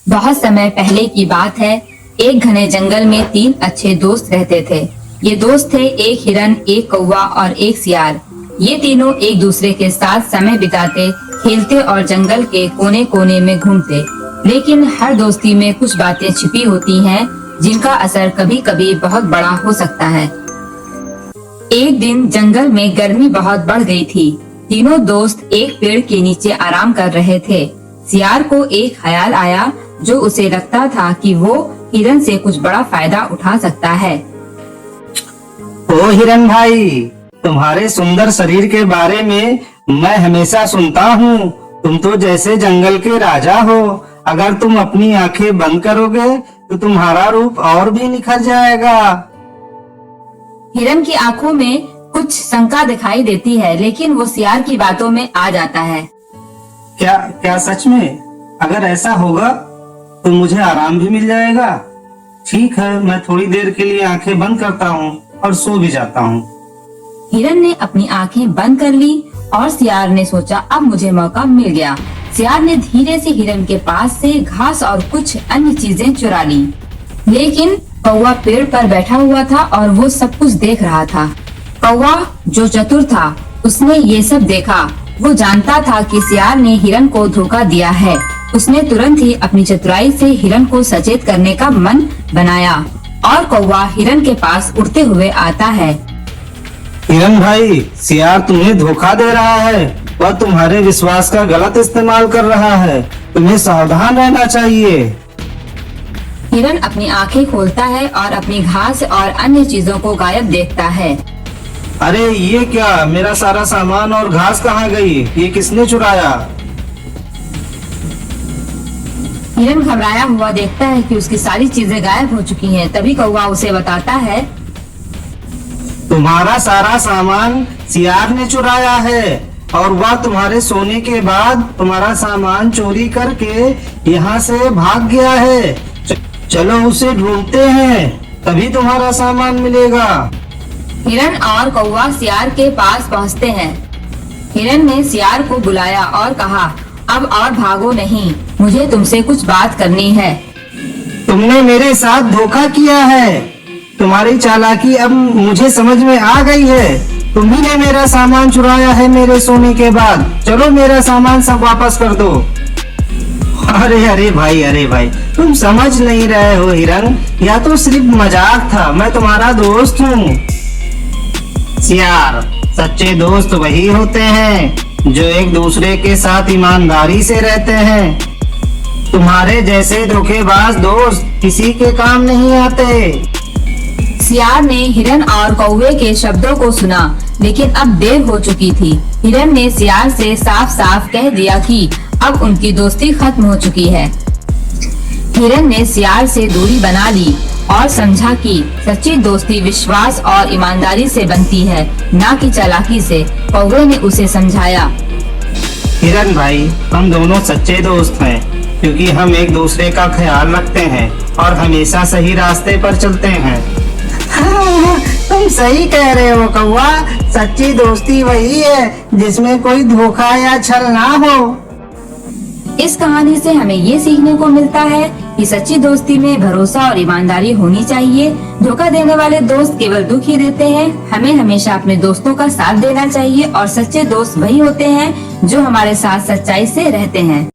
बहुत समय पहले की बात है। एक घने जंगल में 3 अच्छे दोस्त रहते थे। ये दोस्त थे एक हिरन, एक कौवा और एक सियार। ये तीनों एक दूसरे के साथ समय बिताते, खेलते और जंगल के कोने कोने में घूमते। लेकिन हर दोस्ती में कुछ बातें छिपी होती हैं, जिनका असर कभी कभी बहुत बड़ा हो सकता है। एक दिन जंगल में गर्मी बहुत बढ़ गई थी। तीनों दोस्त एक पेड़ के नीचे आराम कर रहे थे। सियार को एक ख्याल आया, जो उसे लगता था कि वो हिरन से कुछ बड़ा फायदा उठा सकता है। ओ हिरन भाई, तुम्हारे सुंदर शरीर के बारे में मैं हमेशा सुनता हूँ। तुम तो जैसे जंगल के राजा हो। अगर तुम अपनी आंखें बंद करोगे तो तुम्हारा रूप और भी निखर जाएगा। हिरन की आंखों में कुछ शंका दिखाई देती है, लेकिन वो सियार की बातों में आ जाता है। क्या क्या सच में? अगर ऐसा होगा तो मुझे आराम भी मिल जाएगा। ठीक है, मैं थोड़ी देर के लिए आंखें बंद करता हूँ और सो भी जाता हूँ। हिरन ने अपनी आंखें बंद कर ली और सियार ने सोचा, अब मुझे मौका मिल गया। सियार ने धीरे से हिरन के पास से घास और कुछ अन्य चीजें चुरा ली। लेकिन कौवा पेड़ पर बैठा हुआ था और वो सब कुछ देख रहा था। कौवा जो चतुर था, उसने ये सब देखा। वो जानता था कि सियार ने हिरन को धोखा दिया है। उसने तुरंत ही अपनी चतुराई से हिरन को सचेत करने का मन बनाया और कौवा हिरन के पास उड़ते हुए आता है। हिरन भाई, सियार तुम्हें धोखा दे रहा है। वह तुम्हारे विश्वास का गलत इस्तेमाल कर रहा है। तुम्हें सावधान रहना चाहिए। हिरन अपनी आंखें खोलता है और अपनी घास और अन्य चीजों को गायब देखता है। अरे ये क्या, मेरा सारा सामान और घास कहाँ गई? ये किसने चुराया? हिरन घबराया हुआ देखता है कि उसकी सारी चीजें गायब हो चुकी हैं। तभी कौवा उसे बताता है, तुम्हारा सारा सामान सियार ने चुराया है और वह तुम्हारे सोने के बाद तुम्हारा सामान चोरी करके यहाँ से भाग गया है। चलो उसे ढूंढते हैं, तभी तुम्हारा सामान मिलेगा। हिरन और कौवा सियार के पास पहुँचते हैं। हिरन ने सियार को बुलाया और कहा, अब और भागो नहीं, मुझे तुमसे कुछ बात करनी है। तुमने मेरे साथ धोखा किया है। तुम्हारी चालाकी अब मुझे समझ में आ गई है। तुम्ही ने मेरा सामान चुराया है मेरे सोने के बाद। चलो मेरा सामान सब वापस कर दो। अरे भाई, तुम समझ नहीं रहे हो हिरन, या तो सिर्फ मजाक था। मैं तुम्हारा दोस्त हूँ। सियार, सच्चे दोस्त वही होते हैं जो एक दूसरे के साथ ईमानदारी से रहते हैं। तुम्हारे जैसे धोखेबाज दोस्त किसी के काम नहीं आते। सियार ने हिरन और कौवे के शब्दों को सुना, लेकिन अब देर हो चुकी थी। हिरन ने सियार से साफ साफ कह दिया कि अब उनकी दोस्ती खत्म हो चुकी है। हिरन ने सियार से दूरी बना ली और समझा कि सच्ची दोस्ती विश्वास और ईमानदारी से बनती है, न कि चालाकी से। कौवे ने उसे समझाया, हिरन भाई, हम दोनों सच्चे दोस्त हैं, क्योंकि हम एक दूसरे का ख्याल रखते हैं और हमेशा सही रास्ते पर चलते हैं। तुम सही कह रहे हो कौवा। सच्ची दोस्ती वही है जिसमें कोई धोखा या छल ना हो। इस कहानी से हमें ये सीखने को मिलता है कि सच्ची दोस्ती में भरोसा और ईमानदारी होनी चाहिए। धोखा देने वाले दोस्त केवल दुख ही देते हैं। हमें हमेशा अपने दोस्तों का साथ देना चाहिए और सच्चे दोस्त वही होते हैं जो हमारे साथ सच्चाई से रहते हैं।